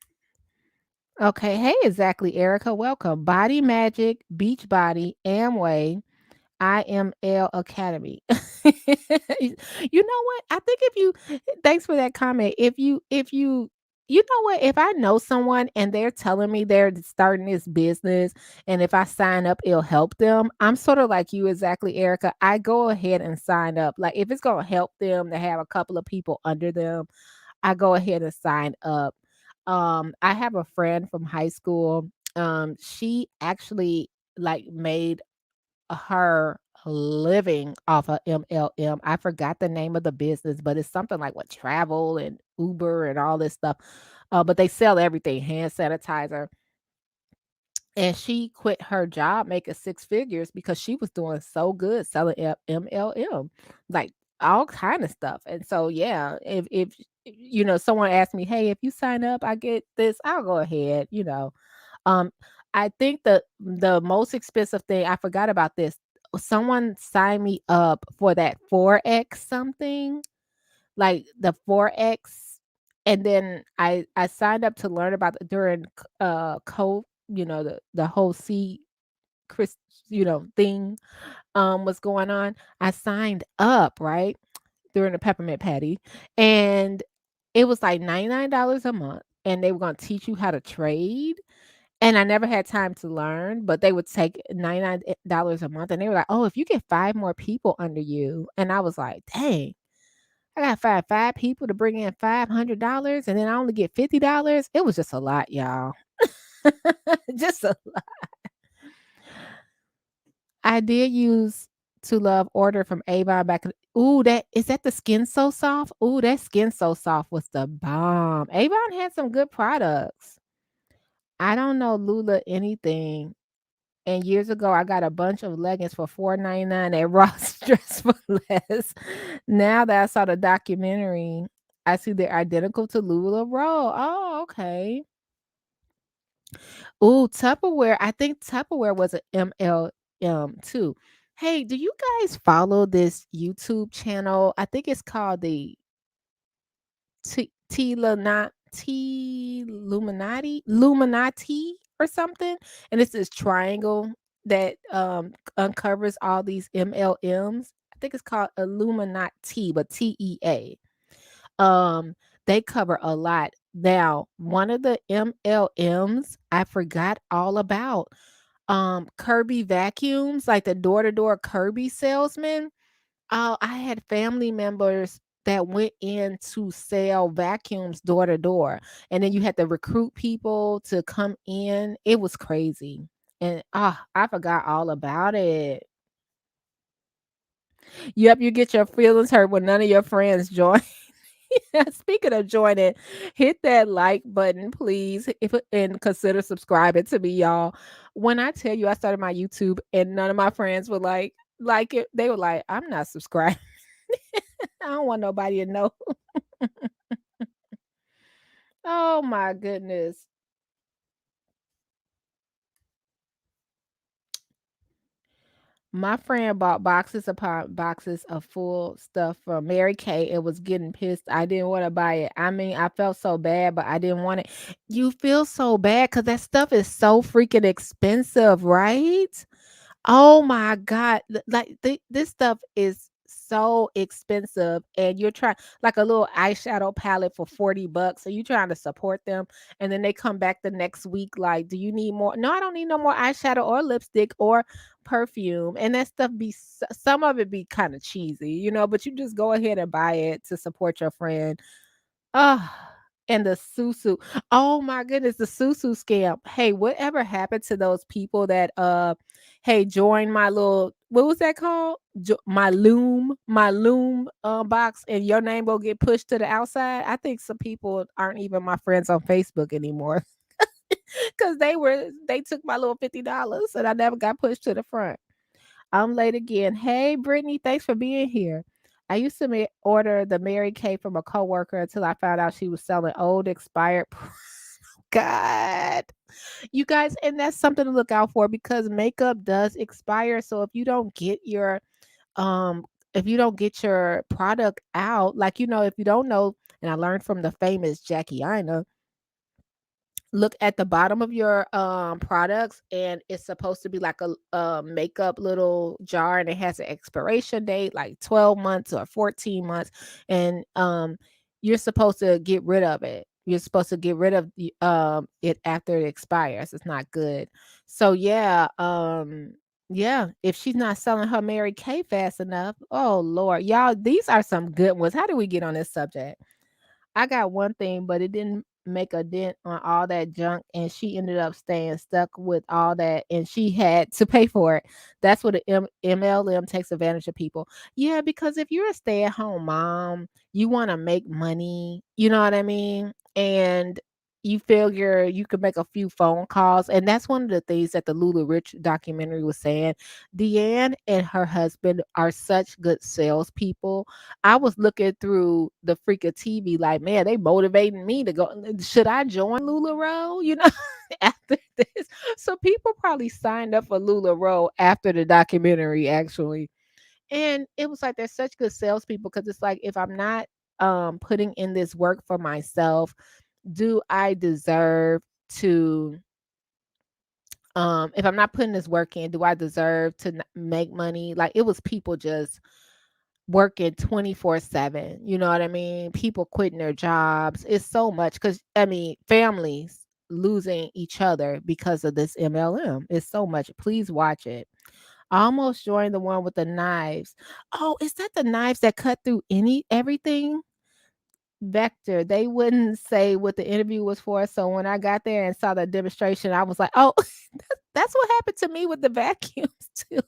Okay, hey, exactly, Erica. Welcome. Body Magic, Beachbody, Amway, IML Academy. You know what? I think if you thanks for that comment. You know what? If I know someone and they're telling me they're starting this business and if I sign up, it'll help them. I'm sort of like you exactly, Erica. I go ahead and sign up. Like if it's going to help them to have a couple of people under them, I go ahead and sign up. I have a friend from high school. She actually like made her living off of MLM. I forgot the name of the business, but it's something like what travel and Uber and all this stuff. But they sell everything, hand sanitizer. And she quit her job making six figures because she was doing so good selling MLM, like all kind of stuff. And so, yeah, if someone asked me, hey, if you sign up, I get this, I'll go ahead. Um, I think the most expensive thing, I forgot about this. Someone signed me up for that Forex something, like the Forex, and then I signed up to learn about during COVID, the whole Chris, thing was going on. I signed up, right, during the peppermint patty, and it was like $99 a month, and they were gonna teach you how to trade. And I never had time to learn, but they would take $99 a month, and they were like, "Oh, if you get 5 more people under you," and I was like, "Dang, I gotta find 5 people to bring in $500, and then I only get $50." It was just a lot, y'all. Just a lot. I did use To Love order from Avon back in. Ooh, that is that the Skin So Soft? Ooh, that Skin So Soft was the bomb. Avon had some good products. I don't know Lula anything. And years ago, I got a bunch of leggings for $4.99 at Ross Dress for Less. Now that I saw the documentary, I see they're identical to LuLaRoe. Oh, okay. Ooh, Tupperware. I think Tupperware was an MLM too. Hey, do you guys follow this YouTube channel? I think it's called the Illuminati or something, and it's this triangle that uncovers all these MLMs. I think it's called Illuminati, but TEA. Um, they cover a lot. Now, one of the MLMs I forgot all about. Kirby vacuums, like the door-to-door Kirby salesman. Oh, I had family members that went in to sell vacuums door to door, and then you had to recruit people to come in. It was crazy. And I forgot all about it. Yep, you get your feelings hurt when none of your friends join. Speaking of joining, hit that like button, please, and consider subscribing to me, y'all. When I tell you I started my YouTube and none of my friends were like it, they were like, I'm not subscribed. I don't want nobody to know. Oh my goodness. My friend bought boxes upon boxes of full stuff from Mary Kay and was getting pissed. I didn't want to buy it. I mean, I felt so bad, but I didn't want it. You feel so bad because that stuff is so freaking expensive, right? Oh my god, like this stuff is so expensive and you're trying like a little eyeshadow palette for 40 bucks. So you trying to support them and then they come back the next week like, "Do you need more?" "No, I don't need no more eyeshadow or lipstick or perfume." And that stuff some of it be kind of cheesy, but you just go ahead and buy it to support your friend. Oh, and the susu. Oh my goodness, the susu scam. Hey, whatever happened to those people that hey, join my little what was that called? My Loom box and your name will get pushed to the outside. I think some people aren't even my friends on Facebook anymore cuz they took my little $50 and I never got pushed to the front. I'm late again. Hey, Brittany, thanks for being here. I used to order the Mary Kay from a coworker until I found out she was selling old, expired. God, you guys, and that's something to look out for because makeup does expire. So um, if you don't get your product out, like if you don't know, and I learned from the famous Jackie Ina, look at the bottom of your products and it's supposed to be like a makeup little jar and it has an expiration date like 12 months or 14 months and you're supposed to get rid of it. You're supposed to get rid of it after it expires. It's not good. So yeah, if she's not selling her Mary Kay fast enough, oh Lord, y'all, these are some good ones. How do we get on this subject? I got one thing, but it didn't make a dent on all that junk, and she ended up staying stuck with all that, and she had to pay for it. That's what the MLM takes advantage of people. Yeah, because if you're a stay-at-home mom, you want to make money. You know what I mean? And you figure you could make a few phone calls, and that's one of the things that the Lula Rich documentary was saying. Deanne and her husband are such good salespeople. I was looking through the freaking TV like, man, they motivating me to go. Should I join LuLaRoe? After this. So people probably signed up for LuLaRoe after the documentary, actually. And it was like they're such good salespeople because it's like if I'm not putting in this work for myself, do I deserve to if I'm not putting this work in, do I deserve to make money? Like it was people just working 24/7. You know what I mean? People quitting their jobs. It's so much cuz I mean, families losing each other because of this MLM. It's so much. Please watch it. I almost joined the one with the knives. Oh, is that the knives that cut through everything? Vector. They wouldn't say what the interview was for. So when I got there and saw the demonstration, I was like, "Oh, that's what happened to me with the vacuums too."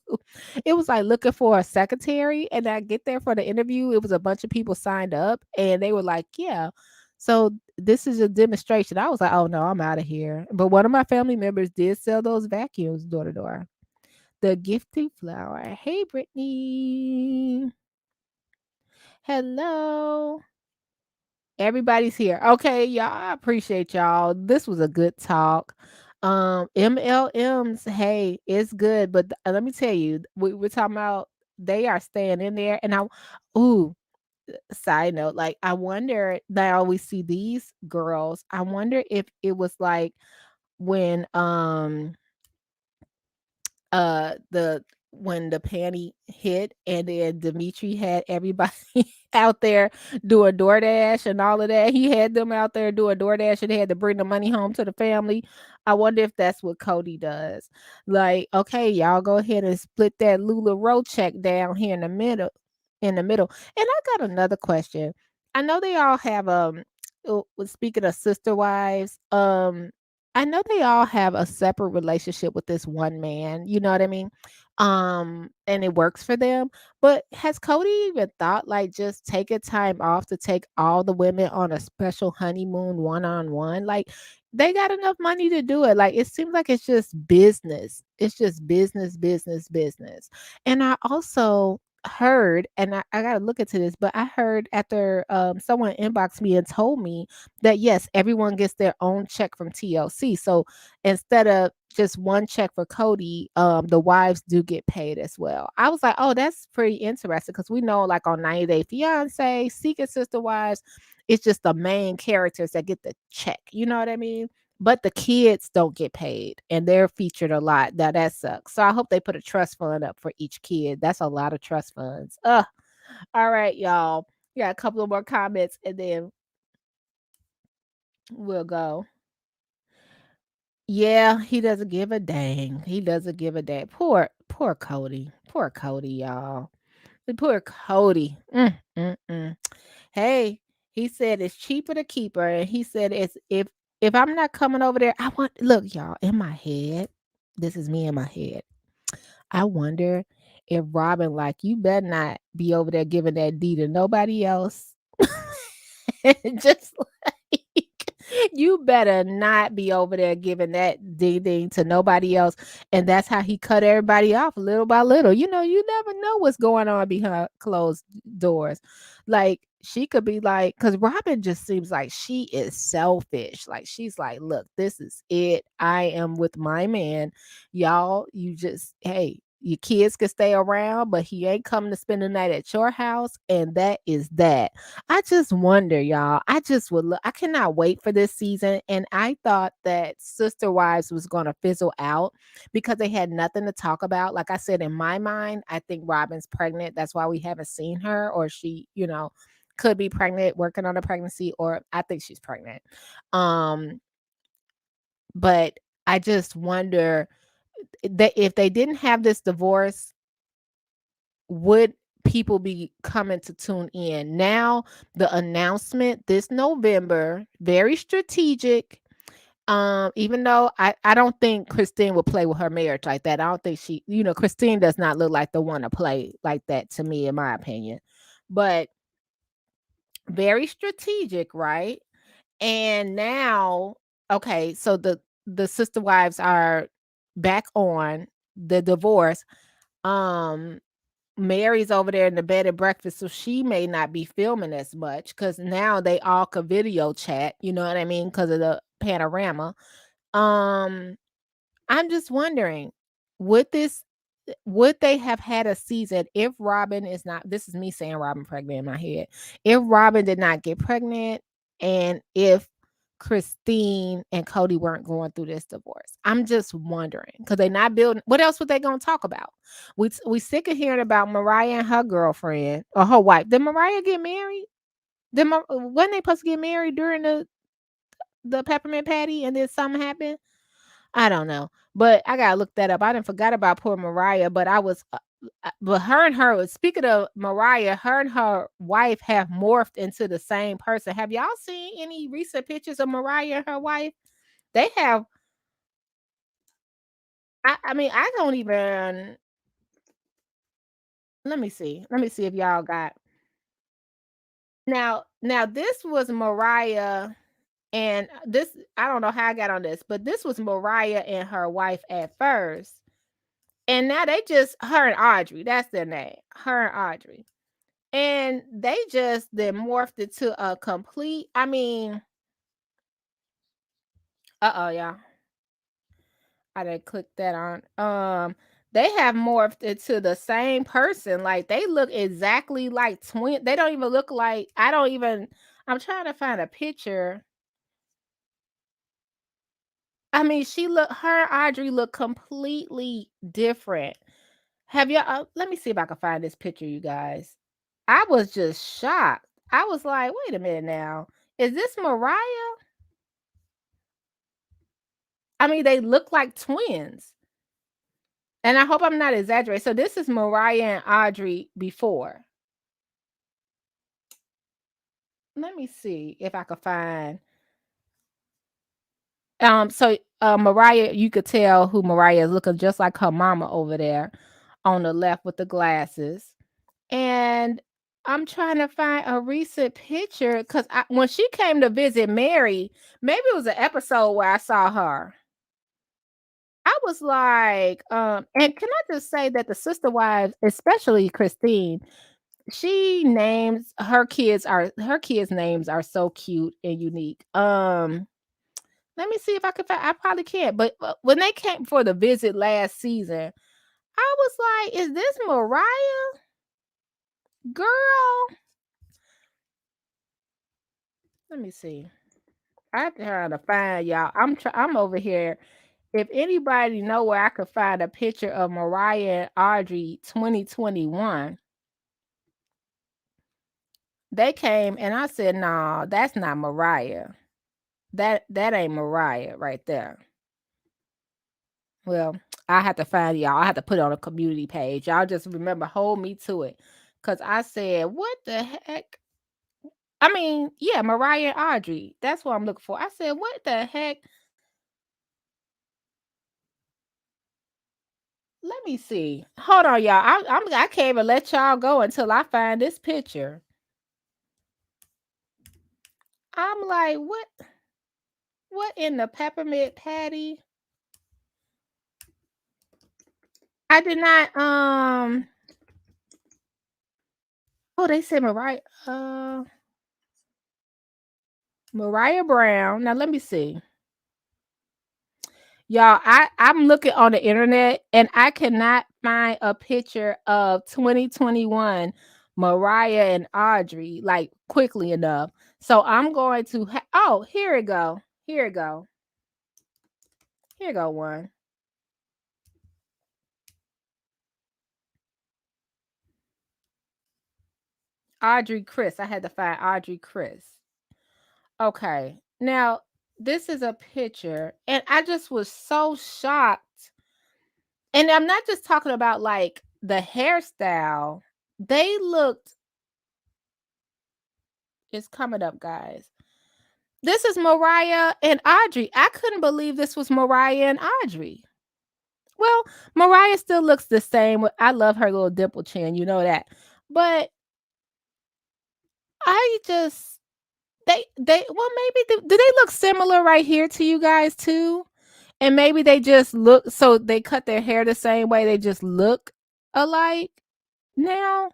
It was like looking for a secretary, and I get there for the interview. It was a bunch of people signed up, and they were like, "Yeah." So this is a demonstration. I was like, "Oh no, I'm out of here." But one of my family members did sell those vacuums door to door. The gifting flower. Hey, Brittany. Hello. Everybody's here. Okay, y'all. I appreciate y'all. This was a good talk. MLMs, hey, it's good, but let me tell you, we're talking about they are staying in there. And ooh, side note, like I wonder now we see these girls. I wonder if it was like when the when the panty hit, and then Dimitri had everybody out there doing DoorDash and all of that. He had them out there doing DoorDash, and they had to bring the money home to the family. I wonder if that's what Cody does. Like, okay, y'all go ahead and split that LuLaRoe check down here in the middle. In the middle. And I got another question. I know they all have speaking of sister wives, I know they all have a separate relationship with this one man, you know what I mean? And it works for them. But has Cody even thought like just taking time off to take all the women on a special honeymoon one on one? Like they got enough money to do it. Like it seems like it's just business. It's just business, business, business. And I also heard, and I gotta look into this, but I heard after someone inboxed me and told me that yes, everyone gets their own check from TLC. So instead of just one check for Cody, the wives do get paid as well. I was like, oh, that's pretty interesting because we know, like on 90 Day Fiance, Secret Sister Wives, it's just the main characters that get the check. You know what I mean? But the kids don't get paid, and they're featured a lot. Now that sucks. So I hope they put a trust fund up for each kid. That's a lot of trust funds. Ugh. All right, y'all. We got a couple of more comments, and then we'll go. Yeah, he doesn't give a dang. He doesn't give a dang. Poor Cody. Poor Cody, y'all. Poor Cody. Hey, he said it's cheaper to keep her, and he said it's if I'm not coming over there, I want look, y'all, in my head. This is me in my head. I wonder if Robin, like, you better not be over there giving that D to nobody else. Just like you better not be over there giving that ding ding to nobody else. And that's how he cut everybody off little by little. You know, you never know what's going on behind closed doors. Like she could be like, because Robin just seems like she is selfish. Like she's like, look, this is it. I am with my man. Y'all, you just, hey, your kids can stay around, but he ain't coming to spend the night at your house. And that is that. I just wonder, y'all. I just would look. I cannot wait for this season. And I thought that Sister Wives was going to fizzle out because they had nothing to talk about. Like I said, in my mind, I think Robin's pregnant. That's why we haven't seen her, or she, could be pregnant, working on a pregnancy, or I think she's pregnant. Um, but I just wonder that if they didn't have this divorce, would people be coming to tune in? Now, the announcement this November, very strategic. Even though I don't think Christine would play with her marriage like that. I don't think Christine does not look like the one to play like that to me, in my opinion. But very strategic, right? And now, okay, so the sister wives are back on the divorce. Um, Mary's over there in the bed and breakfast, so she may not be filming as much because now they all could video chat, you know what I mean? Because of the panorama. Um, I'm just wondering, would this would they have had a season if Robin is not, this is me saying Robin pregnant in my head. If Robin did not get pregnant and if Christine and Cody weren't going through this divorce. I'm just wondering because they're not building. What else were they going to talk about? We sick of hearing about Mariah and her girlfriend or her wife. Did Mariah get married? Wasn't they supposed to get married during the peppermint patty and then something happened? I don't know, but I gotta look that up. I didn't forgot about poor Mariah, but but speaking of Mariah, her and her wife have morphed into the same person. Have y'all seen any recent pictures of Mariah and her wife? They have. I mean, I don't even. Let me see. Let me see if y'all got. Now this was Mariah, and this I don't know how I got on this, but this was Mariah and her wife at first. And now they just her and Audrey, that's their name. Her and Audrey. And they just then morphed it to a complete, I mean, uh-oh, y'all. I didn't click that on. They have morphed into the same person. Like they look exactly like twin. They don't even look like I'm trying to find a picture. I mean, her and Audrey look completely different. Have you let me see if I can find this picture, you guys. I was just shocked. I was like, "Wait a minute now. Is this Mariah?" I mean, they look like twins. And I hope I'm not exaggerating. So this is Mariah and Audrey before. Let me see if I can find Mariah, you could tell who Mariah is, looking just like her mama over there on the left with the glasses. And I'm trying to find a recent picture because when she came to visit Mary, maybe it was an episode where I saw her. I was like, and can I just say that the sister wives, especially Christine, she names her kids' names are so cute and unique. Let me see if I can find. I probably can't, but when they came for the visit last season, I was like, "Is this Mariah, girl?" Let me see. I'm trying to find y'all. I'm over here. If anybody know where I could find a picture of Mariah and Audrey 2021, they came and I said, "No, that's not Mariah. That ain't Mariah right there." Well, I have to find y'all. I have to put it on a community page. Y'all just remember, hold me to it. Cause I said, what the heck? I mean, yeah, Mariah and Audrey. That's what I'm looking for. I said, what the heck? Let me see. Hold on, y'all. I can't even let y'all go until I find this picture. I'm like, what in the peppermint patty? I did not oh, they said Mariah Brown. Now let me see. Y'all, I'm looking on the internet and I cannot find a picture of 2021 Mariah and Audrey like quickly enough. So I'm going to oh, here it go. Here it go. Here go one. Audrey Chris. I had to find Audrey Chris. Okay. Now, this is a picture and I just was so shocked. And I'm not just talking about like the hairstyle. They looked it's coming up, guys. This is Mariah and Audrey. I couldn't believe this was Mariah and Audrey. Well, Mariah still looks the same. I love her little dimple chin, you know that. But I just they well maybe do they look similar right here to you guys too? And maybe they just look so they cut their hair the same way, they just look alike now.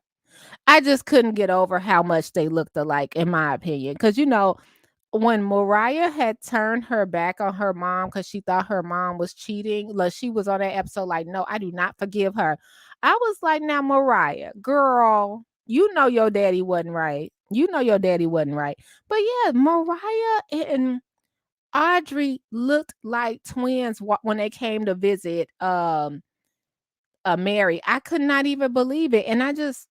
I just couldn't get over how much they looked alike in my opinion cuz when Mariah had turned her back on her mom because she thought her mom was cheating, like she was on that episode, like, no, I do not forgive her. I was like, now, Mariah, girl, you know your daddy wasn't right. You know your daddy wasn't right. But yeah, Mariah and Audrey looked like twins when they came to visit Mary. I could not even believe it. And I just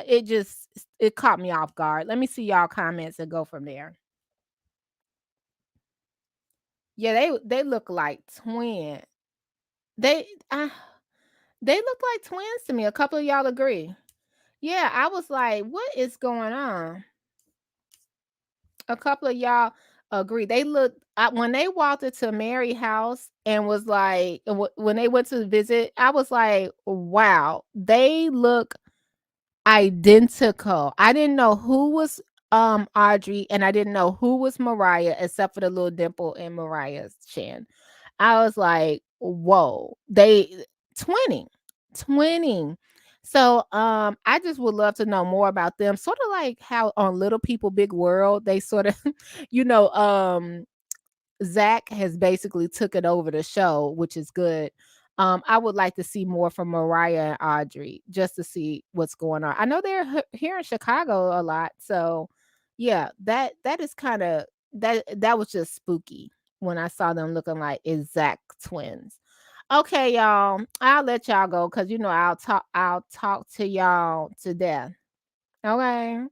it just it caught me off guard. Let me see y'all comments and go from there. Yeah, they look like twins. They they look like twins to me. A couple of y'all agree. Yeah, I was like, what is going on? A couple of y'all agree. They look when they walked into Mary house and was like when they went to visit, I was like, wow, they look identical. I didn't know who was Audrey and I didn't know who was Mariah except for the little dimple in Mariah's chin. I was like, whoa, they twinning, twinning. So I just would love to know more about them. Sort of like how on Little People Big World, they sort of, you know, Zach has basically took it over the show, which is good. I would like to see more from Mariah and Audrey just to see what's going on. I know they're here in Chicago a lot, so yeah, that is kind of that was just spooky when I saw them looking like exact twins. Okay, y'all. I'll let y'all go because I'll talk to y'all to death. Okay.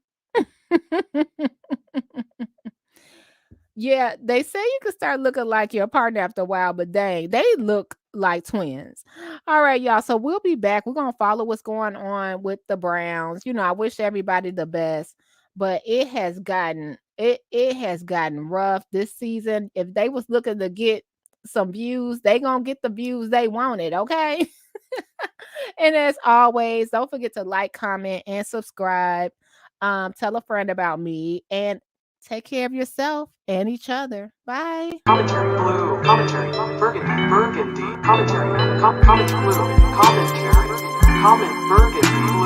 Yeah, they say you can start looking like your partner after a while, but dang, they look like twins. All right, y'all. So we'll be back. We're gonna follow what's going on with the Browns. I wish everybody the best, but it has gotten rough this season. If they was looking to get some views, they gonna get the views they wanted. Okay. And as always, don't forget to like, comment, and subscribe. Tell a friend about me and take care of yourself and each other. Bye. Commentary blue. Commentary burgundy. Burgundy. Commentary. Comment blue. Commentary. Comment burgundy.